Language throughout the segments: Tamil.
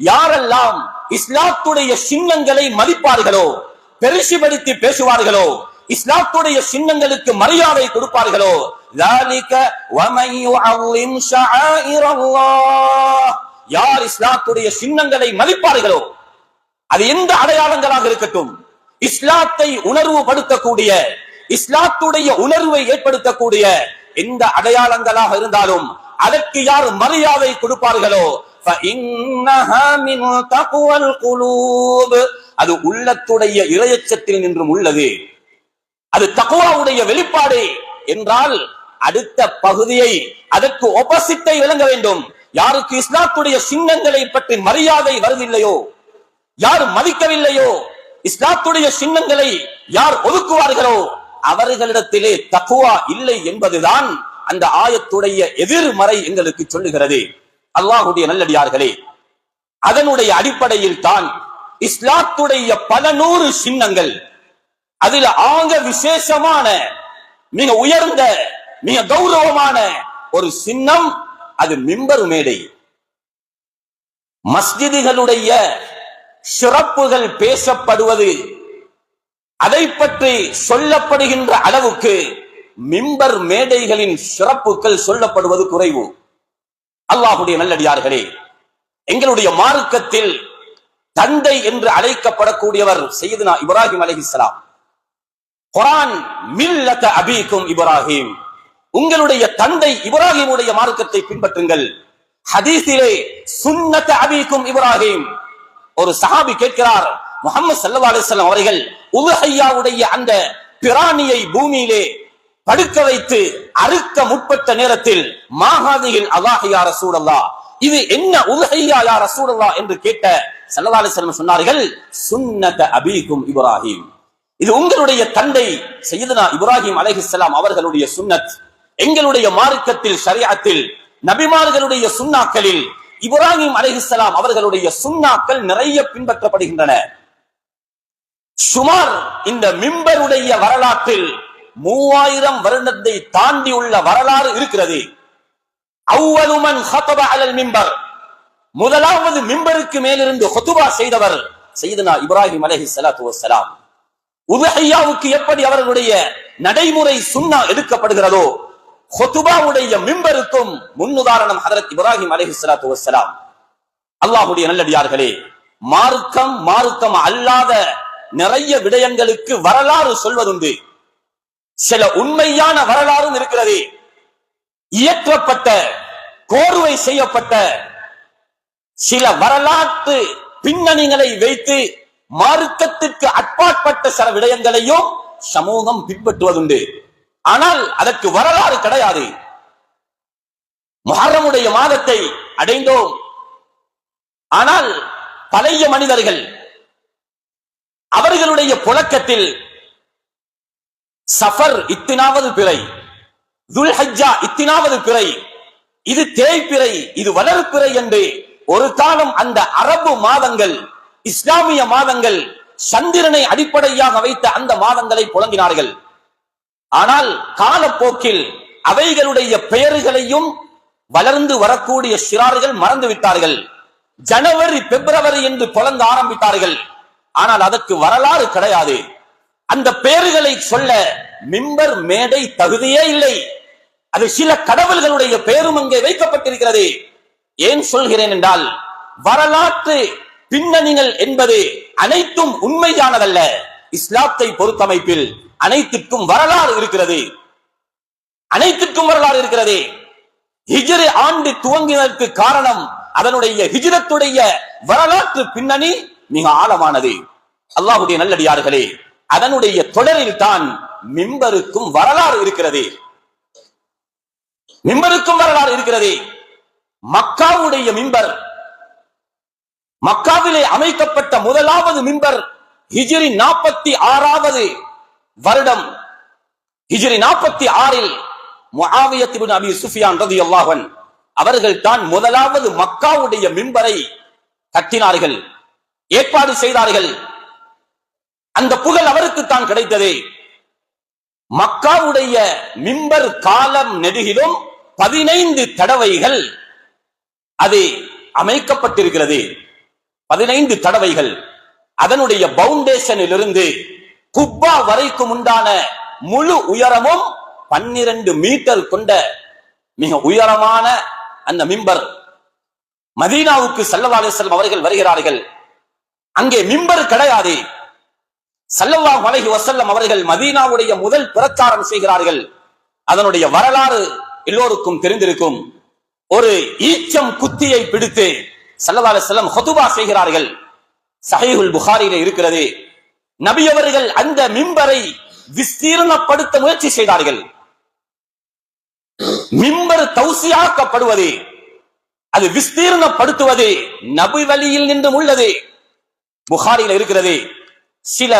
யாரெல்லாம் இஸ்லாத்துடைய சின்னங்களை மதிப்பார்களோ, பெருசுபடுத்தி பேசுவார்களோ, இஸ்லாத்துடைய சின்னங்களுக்கு மரியாதை கொடுப்பார்களோ, யார் இஸ்லாத்துடைய சின்னங்களை மதிப்பார்களோ, அது எந்த அடையாளங்களாக இருக்கட்டும், இஸ்லாத்தை உணர்வுபடுத்தக்கூடிய, இஸ்லாத்துடைய உணர்வை ஏற்படுத்தக்கூடிய எந்த அடையாளங்களாக இருந்தாலும் அதற்கு யார் மரியாதை கொடுப்பார்களோ, அது உள்ளத்துடைய இறையச்சத்தில் நின்றும் உள்ளது, அது தக்வாவுடைய வெளிப்பாடு என்றால் அடுத்த பகுதியை, அதற்கு ஆப்போசிட்டை விளங்க வேண்டும். யாருக்கு இஸ்லாத்துடைய சின்னங்களை பற்றி மரியாதை வருவதில்லையோ, யார் மதிக்கவில்லையோ, இஸ்லாத்துடைய சின்னங்களை யார் ஒதுக்குவார்களோ அவர்களிடத்திலே தக்வா இல்லை என்பதுதான் அந்த ஆயத்துடைய எதிர்மறை எங்களுக்கு சொல்லுகிறது. அல்லாஹ்வுடைய நல்லடியார்களே, அதனுடைய அடிப்படையில் தான் இஸ்லாத்துடைய பல நூறு சின்னங்கள், அதில் ஆக விசேஷமான, மிக உயர்ந்த, மிக கௌரவமான ஒரு சின்னம் அது மிம்பர் மேடை. மஸ்ஜிதுகளுடைய சிறப்புகள் பேசப்படுவது, அதை பற்றி சொல்லப்படுகின்ற அளவுக்கு மிம்பர் மேடைகளின் சிறப்புகள் சொல்லப்படுவது குறைவு. அல்லாஹ்வுடைய நல்லடியார்களே, எங்களுடைய மார்க்கத்தில் தந்தை என்று அழைக்கப்படக்கூடியவர் சையதுனா இப்ராஹிம் அலைஹிஸ்ஸலாம். குர்ஆன் மில்லத அபீக்கும் இப்ராஹிம், உங்களுடைய தந்தை இப்ராஹிமுடைய மார்க்கத்தை பின்பற்றுங்கள். ஹதீஸிலே சுன்னத அபீக்கும் இப்ராஹிம், ஒரு சஹாபி கேட்கிறார், முஹம்மது ஸல்லல்லாஹு அலைஹி வஸல்லம் அவர்கள் உதுஹையாவுடைய அந்த பிராணியை பூமியிலே படுக்க வைத்து அறுக்க முற்பட்ட நேரத்தில் மாஹாதியில் அல்லாஹ் யா ரசூலல்லாஹ், இது என்ன உதுஹையா யா ரசூலல்லாஹ் என்று கேட்ட ஸல்லல்லாஹு அலைஹி வஸல்லம் சொன்னார்கள், சுன்னத அபீக்கும் இப்ராஹிம், இது உங்களுடைய தந்தை சையதுனா இப்ராஹிம் அலைஹிஸ்ஸலாம் அவர்களுடைய சுன்னத். எங்களுடைய மார்க்கத்தில், ஷரீஅத்தில், நபிமார்களுடைய சுன்னாக்களில் இப்ராஹிம் அலைஹிஸ்ஸலாம் அவர்களுடைய சுன்னாக்கள் நிறைய பின்பற்றப்படுகின்றன. சுமார் இந்த மிம்பருடைய வரலாற்றில் 3000 வருடத்தை தாண்டி உள்ள வரலாறு இருக்கிறது. அவ்வலு மன் ஹதப அலல் மிம்பர், முதலாவது மிம்பருக்கு மேலிருந்து ஹுதுபா செய்தவர் சையதுனா இப்ராஹிம் அலைஹிஸ்ஸலாத்து வஸ்ஸலாம். உதுஹையாவுக்கு எப்படி அவர்களுடைய நடைமுறை சுன்னா எடுக்கப்படுகிறதோ, ஹுதுபாவுடைய மிம்பருக்கும் முன்னுதாரணம் ஹஜ்ரத் இப்ராஹிம் அலைஹிஸ்ஸலாத்து வஸ்ஸலாம். அல்லாஹ்வுடைய நல்லடியார்களே, மார்க்கம் அல்லாத நிறைய விடயங்களுக்கு வரலாறு சொல்வதுண்டு. சில உண்மையான வரலாறும் இருக்கிறது. இயற்றப்பட்ட, கோர்வை செய்யப்பட்ட சில வரலாற்று பின்னணிகளை வைத்து மார்க்கத்திற்கு அப்பாற்பட்ட சில விடயங்களையும் சமூகம் பின்பற்றுவதுண்டு. ஆனால் அதற்கு வரலாறு கிடையாது. முஹர்ரமுடைய மாதத்தை அடைந்தோம், ஆனால் பழைய மனிதர்கள் அவர்களுடைய புழக்கத்தில் சஃபர் இத்தினாவது பிறை, துல்ஹஜ்ஜா இத்தினாவது பிறை, இது தேய்பிறை, இது வளர்பிறை என்று ஒரு காலம் அந்த அரபு மாதங்கள், இஸ்லாமிய மாதங்கள், சந்திரனை அடிப்படையாக வைத்த அந்த மாதங்களை புழங்கினார்கள். ஆனால் காலப்போக்கில் அவைகளுடைய பெயர்களையும் வளர்ந்து வரக்கூடிய சிறார்கள் மறந்துவிட்டார்கள். ஜனவரி, பிப்ரவரி என்று புழங்க ஆரம்பித்தார்கள். ஆனால் அதற்கு வரலாறு கிடையாது. அந்த பெயர்களை சொல்ல மிம்பர் மேடை தகுதியே இல்லை. அது சில கடவுள்களுடைய பெயரும் அங்கே வைக்கப்பட்டிருக்கிறது. ஏன் சொல்கிறேன் என்றால், வரலாற்று பின்னணிகள் என்பது அனைத்தும் உண்மையானதல்ல. இஸ்லாத்தை பொறுத்தமைப்பில் அனைத்துக்கும் வரலாறு இருக்கிறது, அனைத்துக்கும் வரலாறு இருக்கிறது. ஹிஜ்ரி ஆண்டு துவங்கினதற்கு காரணம் அதனுடைய ஹிஜ்ரத்துடைய வரலாற்று பின்னணி மிக ஆழமானது. அல்லாஹ்வுடைய நல்லடியார்களே, அதனுடைய தொடரில் தான் மிம்பருக்கும் வரலாறு இருக்கிறது. மிம்பருக்கும் வரலாறு இருக்கிறது. மக்காவுடைய மிம்பர், மக்காவிலே அமைக்கப்பட்ட முதலாவது மிம்பர் ஹிஜ்ரி 46வது வருடம், ஹிஜ்ரி 46இல் முஆவியத் இப்னு அபி சுஃபியான் ரலியல்லாஹு அன்ஹு அவர்கள் தான் முதலாவது மக்காவுடைய மிம்பரை கட்டினார்கள், ஏற்பாடு செய்தார்கள். அந்த புகழ் அவருக்கு தான் கிடைத்தது. மக்காவுடைய மிம்பர் காலம் நெடுகிலும் 15 தடவைகள் அது அமைக்கப்பட்டிருக்கிறது. 15 தடவைகள் அதனுடைய பவுண்டேஷனில் இருந்து குப்பா வரைக்கும் உண்டான முழு உயரமும் 12 மீட்டர் கொண்ட மிக உயரமான அந்த மிம்பர். மதீனாவுக்கு ஸல்லல்லாஹு அலைஹி வஸல்லம் அவர்கள் வருகிறார்கள். அங்கே மிம்பர் கிடையாது. ஸல்லல்லாஹு அலைஹி வஸல்லம் அவர்கள் மதீனாவுடைய முதல் பிரச்சாரம் செய்கிறார்கள். அதனுடைய வரலாறு எல்லோருக்கும் தெரிந்திருக்கும். ஒரு ஈச்சம் குத்தியை பிடித்து ஸல்லல்லாஹு அலைஹி வஸல்லம் ஹுதுபா செய்கிறார்கள். ஸஹீஹுல் புகாரியிலே இருக்கிறது. நபி அவர்கள் அந்த மிம்பரை விஸ்தீர்ணப்படுத்த முயற்சி செய்தார்கள். மிம்பர் தௌசியாக்கப்படுவது, அது விஸ்தீர்ணப்படுத்துவது நபி வழியில் நின்றும் உள்ளது. புகாரியில் இருக்கிறது. சில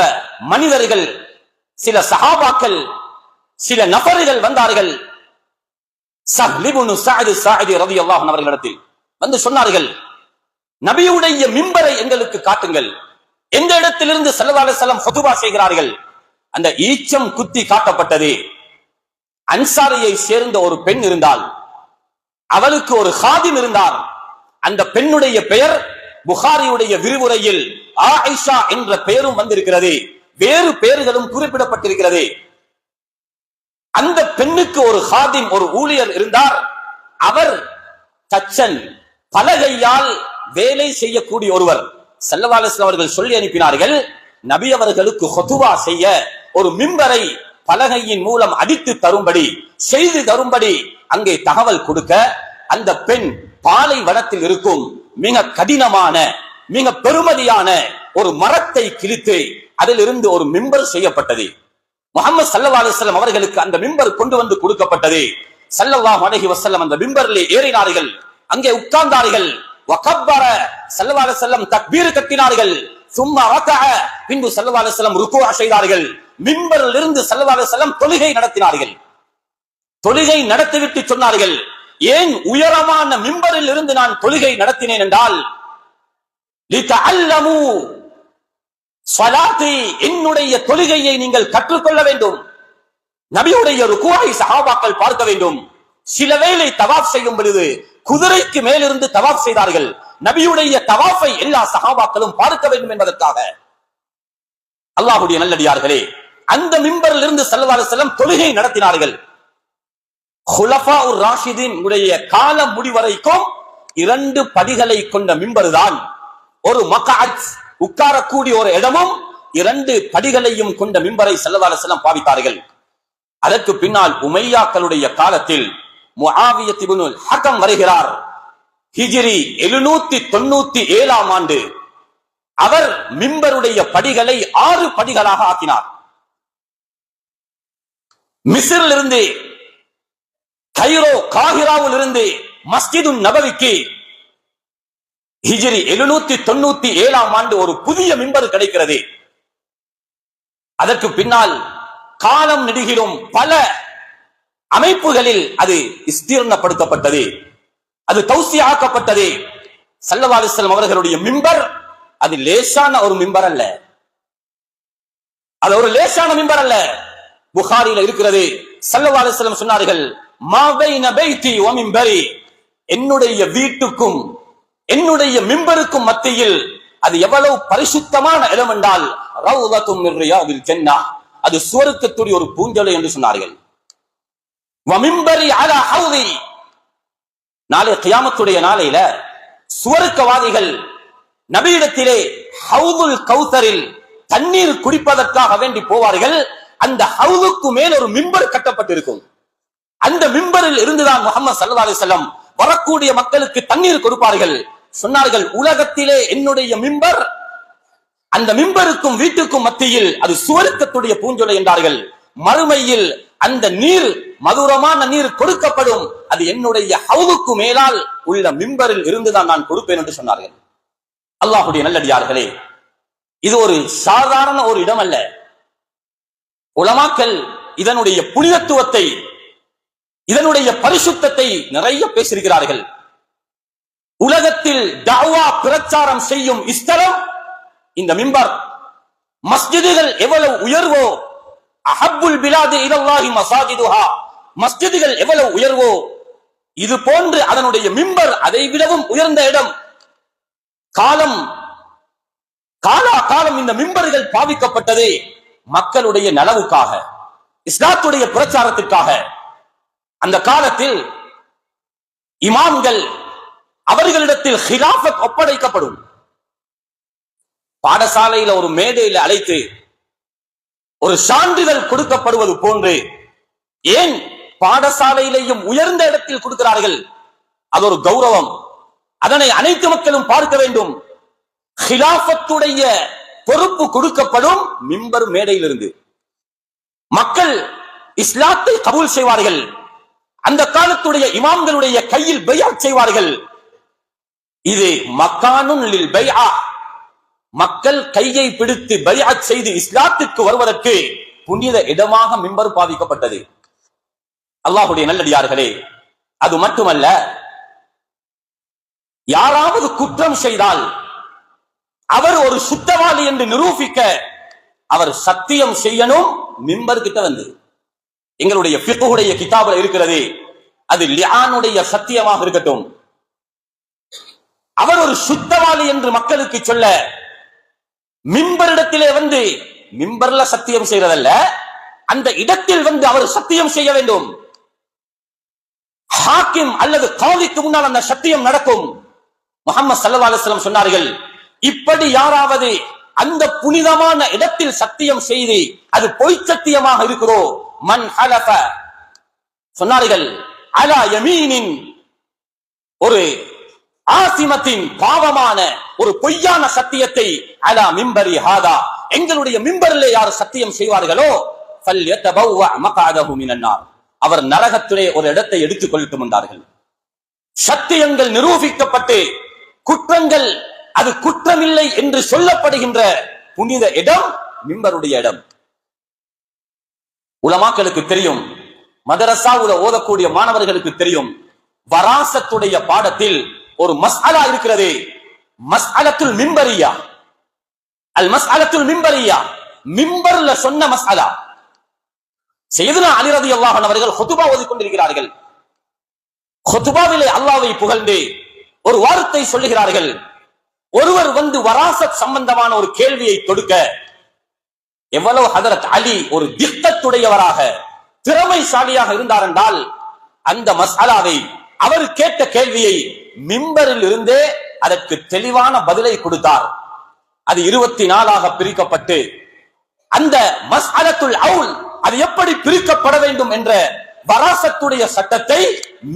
மனிதர்கள், சில சஹாபாக்கள், சில நபர்கள் வந்தார்கள் ஸஹ்ல் இப்னு ஸஅத் ஸாஇதி ரலியல்லாஹு அன்ஹு அவர்களிடத்தில் வந்து சொன்னார்கள், நபியுடைய மிம்பரை எங்களுக்கு காட்டுங்கள். எந்த இடத்திலிருந்து ஸல்லல்லாஹு அலைஹி வஸல்லம் ஹுதுபா செய்கிறார்கள். அந்த ஈச்சம் குத்தி காட்டப்பட்டது. அன்சாரியை சேர்ந்த ஒரு பெண் இருந்தால், அவளுக்கு ஒரு ஹாதிம் இருந்தார். அந்த பெண்ணுடைய பெயர் புகாரியுடைய விரிவுரையில் ஆயிஷா என்ற பெயரும் வந்திருக்கிறது. வேறு பெயர்களும் குறிப்பிடப்பட்டிருக்கிறது. அந்த பெண்ணுக்கு ஒரு ஹாதிம், ஒரு ஊழியர் இருந்தார். அவர் தச்சன், பலகையால் வேலை செய்யக்கூடிய ஒருவர். ஸல்லல்லாஹு அலைஹி வஸல்லம் அவர்கள் சொல்லி அனுப்பினார்கள், நபி அவர்களுக்கு ஹுதுபா செய்ய ஒரு மிம்பரை பலகையின் மூலம் அடித்து தரும்படி, செய்து தரும்படி அங்கே தகவல் கொடுக்க, அந்த பெண் பாலைவனத்தில் இருக்கும் மிக கடினமான, மிக பெருமதியான ஒரு மரத்தை கிழித்து அதிலிருந்து ஒரு மிம்பர் செய்யப்பட்டது. முஹம்மது ஸல்லல்லாஹு அலைஹி வஸல்லம் அவர்களுக்கு அந்த மிம்பர் கொண்டு வந்து கொடுக்கப்பட்டது. ஸல்லல்லாஹு அலைஹி வஸல்லம் அந்த மிம்பரிலே ஏறினார்கள். அங்கே உட்கார்ந்தார்கள். வகப்பர, ஸல்லல்லாஹு அலைஹி வஸல்லம் தக்பீர் கட்டினார்கள். சும்மா ரகஅ, பின்பு ஸல்லல்லாஹு அலைஹி வஸல்லம் ருக்கூ செய்தார்கள். மிம்பரில் இருந்து ஸல்லல்லாஹு அலைஹி வஸல்லம் தொழுகை நடத்தினார்கள். தொழுகை நடத்திவிட்டு சொன்னார்கள், ஏன் உயரமான மிம்பரில் இருந்து நான் தொழுகை நடத்தினேன் என்றால், லிதஅல்லமு ஸலாத்தி, என்னுடைய தொழுகையை நீங்கள் கற்றுக்கொள்ள வேண்டும். நபியுடைய ருக்கூஐ சஹாபாக்கள் பார்க்க வேண்டும். சில வேளை தவாப் செய்யும் பொழுது குதிரைக்கு மேலிருந்து தவாப் செய்தார்கள். நபியுடைய தவாஃபை எல்லா சஹாபாக்களும் பார்க்க வேண்டும் என்பதற்காக. அல்லாஹ்வுடைய நல்லடியார்களே, அந்த மிம்பரில் இருந்து ஸல்லல்லாஹு அலைஹி வஸல்லம் தொழுகை நடத்தினார்கள். குலஃபாஉர் ராஷிதீன் உடைய காலம் முடிவரைக்கும் 2 படிகளை கொண்ட மிம்பர் தான். ஒரு மக்அத், உட்காரக்கூடிய ஒரு இடமும் 2 படிகளையும் கொண்ட மிம்பரை ஸல்லல்லாஹு அலைஹி வஸல்லம் பாவித்தார்கள். அதற்கு பின்னால் உமையாக்களுடைய காலத்தில் முஆவியத் இப்னுல் ஹகம் வருகிறார். ஹிஜ்ரி 797 ஆண்டு அவர் மிம்பருடைய படிகளை 6 படிகளாக ஆக்கினார். மிஸ்ரில் இருந்து, கைரோ காஹிராவில் இருந்து மஸ்ஜிது நபவிக்கு ஹிஜ்ரி 797 ஆண்டு ஒரு புதிய மிம்பர் கிடைக்கிறது. அதற்கு பின்னால் காலம் நெடுகிலும் பல அமைப்புகளில் அது விஸ்தீர்ணப்படுத்தப்பட்டது, அது தௌசியாக்கப்பட்டது. ஸல்லல்லாஹு அலைஹி வஸல்லம் அவர்களுடைய மிம்பர் அது லேசான ஒரு மிம்பர் அல்ல, அது ஒரு லேசான மிம்பர் அல்ல. புகாரில இருக்கிறது. ஸல்லல்லாஹு அலைஹி வஸல்லம் சொன்னார்கள், மா பைன பைத்தி வ மிம்பரி, என்னுடைய வீட்டுக்கும் என்னுடைய மிம்பருக்கும் மத்தியில் அது எவ்வளவு பரிசுத்தமான இடம் என்றால், ரௌலத்தும் மின் ரியாதில் ஜன்னah, அது சுவர்க்கத்துடைய ஒரு பூஞ்சோலை என்று சொன்னார்கள். வ மிம்பரி அலா ஹௌதி, நாளை கியாமத்துடைய நாளையில சுவர்க்கவாதிகள் நபியிடத்திலே ஹவுதுல் கௌதரில் தண்ணீர் குடிப்பதற்காக வேண்டி போவார்கள். அந்த ஹவுதுக்கு மேல் ஒரு மிம்பர் கட்டப்பட்டிருக்கும். அந்த மிம்பரில் இருந்துதான் முஹம்மது ஸல்லல்லாஹு அலைஹி வஸல்லம் வரக்கூடிய மக்களுக்கு தண்ணீர் கொடுப்பார்கள். சொன்னார்கள், உலகத்திலே என்னுடைய மிம்பர், அந்த மிம்பருக்கும் வீட்டுக்கும் மத்தியில் அது சுவர்க்கத்துடைய பூஞ்சோலை என்றார்கள். மறுமையில் அந்த நீர், மதுரமான நீர் கொடுக்கப்படும், அது என்னுடைய ஹவுதுக்கு மேலால் உள்ள மிம்பரில் இருந்துதான் நான் கொடுப்பேன் என்று சொன்னார்கள். அல்லாஹ்வுடைய நல்லடியார்களே, இது ஒரு சாதாரண ஒரு இடம் அல்ல. உலமாக்கள் இதனுடைய புனிதத்துவத்தை, இதனுடைய பரிசுத்தத்தை நிறைய பேசியிருக்கிறார்கள். உலகத்தில் தஅவா பிரச்சாரம் செய்யும் ஸ்தலம் இந்த மிம்பர். மஸ்ஜிதுகள் எவ்வளவு உயர்வோ, அஹப்புல் பிலாதி இலல்லாஹி மசாஜிதுஹா, மஸ்ஜிதுகள் எவ்வளவு உயர்வோ, இது போன்று அதனுடைய மிம்பர் அதை விடவும் உயர்ந்த இடம். காலம் காலம் இந்த மிம்பர்கள் பாவிக்கப்பட்டது மக்களுடைய நலவுக்காக, இஸ்லாத்துடைய பிரச்சாரத்திற்காக. அந்த காலத்தில் இமாம்கள் அவர்களிடத்தில் ஹிலாஃபத் ஒப்படைக்கப்படும். பாடசாலையில ஒரு மேடையில் அழைத்து ஒரு சான்றிதழ் கொடுக்கப்படுவது போன்று, ஏன் பாடசாலையிலேயும் உயர்ந்த இடத்தில் கொடுக்கிறார்கள், அது ஒரு கௌரவம், அதனை அனைத்து மக்களும் பார்க்க வேண்டும். ஹிலாஃபத்துடைய பொறுப்பு கொடுக்கப்படும் மிம்பர் மேடையிலிருந்து. மக்கள் இஸ்லாத்தை கபூல் செய்வார்கள். அந்த காலத்துடைய இமாம்களுடைய கையில் பைஅத் செய்வார்கள். இது மக்கானுன் லில் பைஅ, மக்கள் கையை பிடித்து பைஅத் செய்து இஸ்லாத்திற்கு வருவதற்கு புனித இடமாக மிம்பர் பாவிக்கப்பட்டது. அல்லாஹ்வுடைய நல்லடியார்களே, அது மட்டுமல்ல, யாராவது குற்றம் செய்தால் அவர் ஒரு சுத்தவாளி என்று நிரூபிக்க அவர் சத்தியம் செய்யணும். மிம்பர் கிட்ட வந்து, எங்களுடைய ஃபிக்ஹுடைய கிதாபில் இருக்கிறது, அது லிஆனுடைய சத்தியமாக இருக்கட்டும். அவர் ஒரு சுத்தவாளி என்று மக்களுக்கு சொல்ல மிம்பரிடத்திலே வந்து, மிம்பர்ல சத்தியம் செய்யறதல்ல, அந்த இடத்தில் வந்து அவர் சத்தியம் செய்ய வேண்டும். ஹாக்கிம் அல்லது காலிக்கு முன்னால் அந்த சத்தியம் நடக்கும். முஹம்மது ஸல்லல்லாஹு அலைஹி வஸல்லம் சொன்னார்கள், இப்படி யாராவது அந்த புனிதமான இடத்தில் சத்தியம் செய்து அது பொய் சத்தியமாக இருக்கிறோ, மன் ஹலஃப, சொன்னார்கள், அலா யமீனின், ஒரு ஆசிமத்தின் பாவமான ஒரு பொய்யான சத்தியத்தை, அலா மிம்பரி ஹாதா, எங்களுடைய மிம்பரிலே யார் சத்தியம் செய்வார்களோ, ஃபல்யதபவ்வ மக்அதஹு மினன் நார், அவர் நரகத்திலே ஒரு இடத்தை எடுத்துக் கொள்ளட்டும் என்றார்கள். சத்தியங்கள் நிரூபிக்கப்பட்டு குற்றங்கள் அது குற்றமில்லை என்று சொல்லப்படுகின்ற புனித இடம் மிம்பருடைய இடம். உலமாக்களுக்கு தெரியும், மதரசாவுல ஓதக்கூடிய மாணவர்களுக்கு தெரியும், வராசத்துடைய பாடத்தில் ஒரு மஸ்அலா இருக்கிறது, மஸ்அலத்துல் மிம்பரியா. அல் மஸ்அலத்துல் மிம்பரியா, மிம்பர்ல சொன்ன மஸ்அலா. சையதுனா அலி ரலியல்லாஹு அன்ஹு அவர்கள் குதுபா ஓதிக் கொண்டிருக்கிறார்கள். குதுபாவிலே அல்லாஹ்வை புகழ்ந்து ஒரு வார்த்தை சொல்லுகிறார்கள். ஒருவர் வந்து வராசத் சம்பந்தமான ஒரு கேள்வியை தொடுக்க, எவ்வளவு ஹதரத் அலி ஒரு திக்கத்துடையவராக திறமைசாலியாக இருந்தார் என்றால், அந்த மஸ்அலாவை, அவர் கேட்ட கேள்வியை மிம்பரில் இருந்தே அதற்கு தெளிவான பதிலை கொடுத்தார். அது 24 பிரிக்கப்பட்டு, அந்த மஸ்அலத்துல் அவுல் அது எப்படி பிரிக்கப்பட வேண்டும் என்ற வராசத்துடைய சட்டத்தை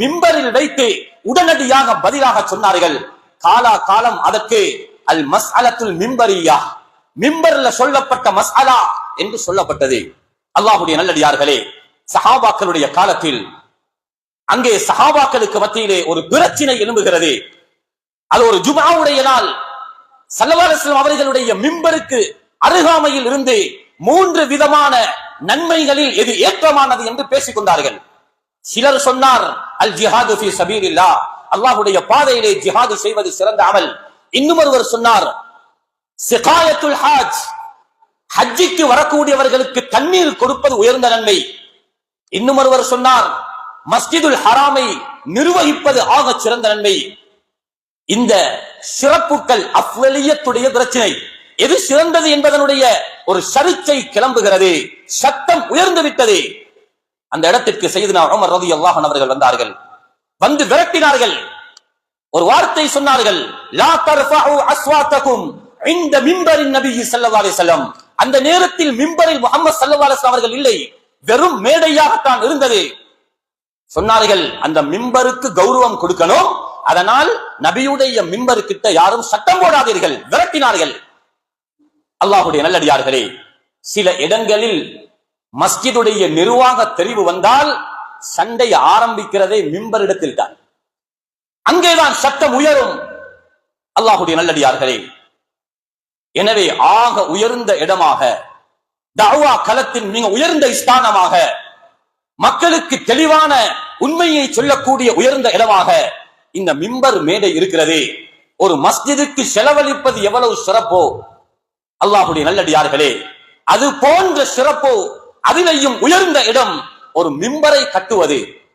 மிம்பரில் வைத்து உடனடியாக பதிலாக சொன்னார்கள். காலா காலம் அதற்கு அல் மஸ்அலத்துல் மிம்பரியா, மிம்பர்ல சொல்லப்பட்ட மஸ்அலா என்று சொல்லப்பட்டது. அல்லாஹ்வுடைய நல்லடியார்களே, சஹாபாக்களுடைய காலத்தில் அங்கே சஹாபாக்களுக்கு மத்தியிலே ஒரு பிரச்சனை எழும்புகிறது. அது ஒரு ஜும்ஆவுடைய நாள். ஸல்லல்லாஹு அலைஹி வஸல்லம் அவர்களுடைய மிம்பருக்கு அருகாமையில் இருந்து 3 விதமான நன்மைகளில் எது ஏற்றமானது என்று பேசிக் கொண்டார்கள். சிலர் சொன்னார், அல் ஜிஹாது ஃபீ ஸபீலில்லாஹ், அல்லாஹ்வுடைய பாதையிலே ஜிஹாது செய்வது சிறந்த அமல். இன்னும் ஒருவர் சொன்னார், சிகாயத்துல் ஹஜ், ஹஜ்ஜிக்கு வரக்கூடியவர்களுக்கு தண்ணீர் கொடுப்பது உயர்ந்த நன்மை. இன்னும் ஒருவர் சொன்னார், மஸ்ஜிதுல் ஹராமை நிர்வகிப்பது ஆக சிறந்த நன்மை. இந்த சிறப்புகள் அஃவலியத்துடைய பிரச்சனை, எது சிறந்தது என்பதனுடைய ஒரு சர்ச்சை கிளம்புகிறது, சத்தம் உயர்ந்து விட்டது. அந்த இடத்திற்கு சையதுனா உமர் ரலியல்லாஹு அன்ஹு அவர்கள் வந்தார்கள். வந்து விரட்டினார்கள். ஒரு வார்த்தை சொன்னார்கள், லா தர்ஃபஉ அஸ்வாத்தகும் இன்த மிம்பரின் நபி ஸல்லல்லாஹு அலைஹி வஸல்லம். அந்த நேரத்தில் மிம்பரில் முஹம்மது ஸல்லல்லாஹு அலைஹி வஸல்லம் அவர்கள் இல்லை, வெறும் மேடையாகத்தான் இருந்தது. சொன்னார்கள், அந்த மிம்பருக்கு கௌரவம் கொடுக்கணும், அதனால் நபியுடைய மிம்பர் கிட்ட யாரும் சட்டம் போடாதீர்கள், விரட்டினார்கள். அல்லாஹ்வுடைய நல்லடியார்களே, சில இடங்களில் மஸ்ஜிதுடைய நிர்வாக தெரிவு வந்தால் சண்டை ஆரம்பிக்கிறதே மிம்பரிடத்தில் தான், அங்கேதான் சட்டம் உயரும். அல்லாஹ்வுடைய நல்லடியார்களே, எனவே ஆக உயர்ந்த இடமாக, தஅவா களத்தின் மிக உயர்ந்த ஸ்தானமாக, மக்களுக்கு தெளிவான உண்மையை சொல்லக்கூடிய உயர்ந்த இடமாக இந்த மிம்பர் மேடை இருக்கிறது. ஒரு மஸ்ஜிதுக்கு செலவழிப்பது எவ்வளவு சிறப்போ, அல்லாஹ்வுடைய நல்லடியார்களே, அது போன்ற சிறப்போ, அதிலேயும் உயர்ந்த இடம் ஒரு மிம்பரை கட்டுவது.